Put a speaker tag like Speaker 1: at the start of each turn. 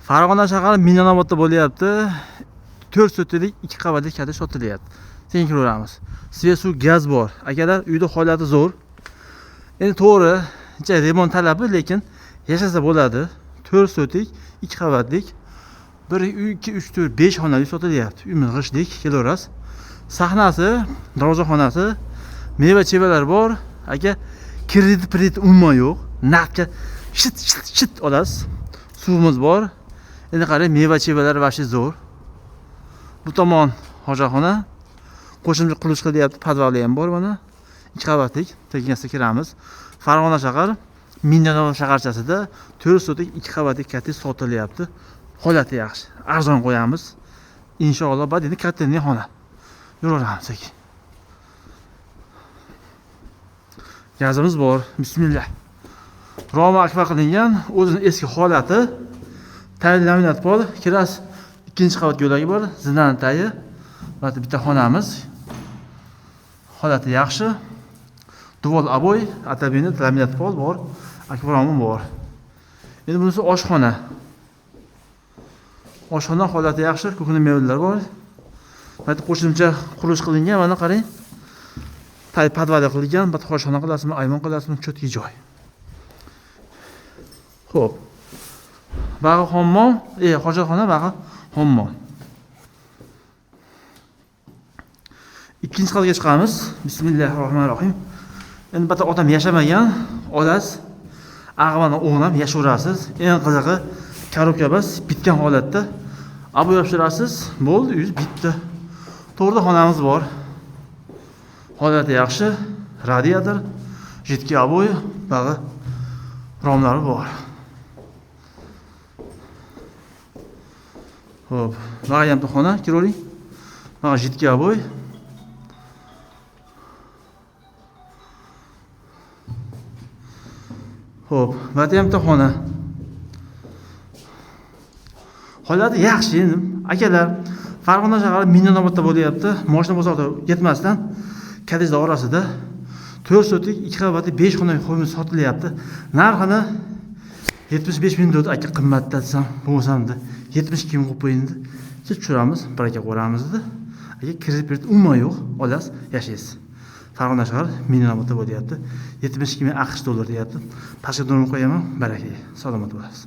Speaker 1: Farg'ona shahari Minnonobodda bo'lyapti. 4 so'tlik 2 qavatli katish sotilyapti. Sen ko'ramiz. Svet, suv, gaz bor. Akalar, uyda holati zo'r. Endi to'g'ri, uncha remont talabi, lekin yashasa bo'ladi. 4 so'tlik 2 qavatlik 1 2 3 4 5 xonali sotilyapti. Uyimiz g'ishtlik, kelaverasiz. Sahnasi, darvozaxonasi, meva-chevalar bor. Aka, kredit umuman yo'q. Naqdga shit olasiz. Suvimiz bor. Endi qarang, meva-chevalar vashi zo'r. Bu tomon hojatxona. Qo'shimcha qurilish qilyapti. Podvali ham bor mana. 2 qavatlik. Tekinasida kiramiz. Farg'ona shahar Minnonobod shaharchasida 4 so'tlik 2 qavatli katish sotilyapti. Holati yaxshi. Arzon qo'yamiz. Inshaalloh bad endi kattaning xona. Yuraveramiz sekin. Gazimiz bor. Bismillah. Roma akva qilingan, o'zining eski holati. Tay laminat bor. Kirasi 2-qavat yo'lagi bor. Zinani tayi. Mana bitta xonamiz. Holati yaxshi. Duvol aboy, atabini laminat bor. Akvaromi bor. Endi bunisi oshxona. Oshxona holati yaxshi, ko'kna mevlar bor. Mana qo'shimcha qurilish qilingan, mana qarang. Tay podvali qilingan, bu oshxona qilasizmi, ayvon qilasizmi, cho'tki joy. Xo'p. Bag'i hammom, hojatxona bag'i hammom. 2-qavatga chiqamiz. Bismillahirrohmanirrohim. Endi bu odam yashamagan, olasiz. Ag'amani o'g'nab yashaverasiz. Eng qizig'i, korobka bas, bitgan holatda abo yopishtirasiz. Bo'ldi, uyingiz bitdi. To'g'rida xonamiz bor. Holati yaxshi. Radiator, jidki aboy, bag'i romlari bor. Xo'p, bag'i ham xona, kiravering. Bag'i jidki aboy. Xo'p, mana ham xona. Holati yaxshi endi. Akalar, Farg'ona shahari Minnonobodda bo'lyapti. Mashina bozorida yetmasdan kadejlar orasida 4 so'tlik 2 qavatli 5 xonali uyimiz sotilyapti. Narxini 75 ming deb aka qimmatda desam, bo'lsamda 72 ming qo'yib qo'yindi. Siz tushiramiz, bir aka qo'ramiz dedi. Aka kredit umuman yo'q, olasiz, yashaysiz. Farg'ona shahar Minnonobodda bo'lyapti. 72 ming AQSh dollar deyapti. Pastga do'rni qo'yaman, baraka. Salomat bo'lasiz.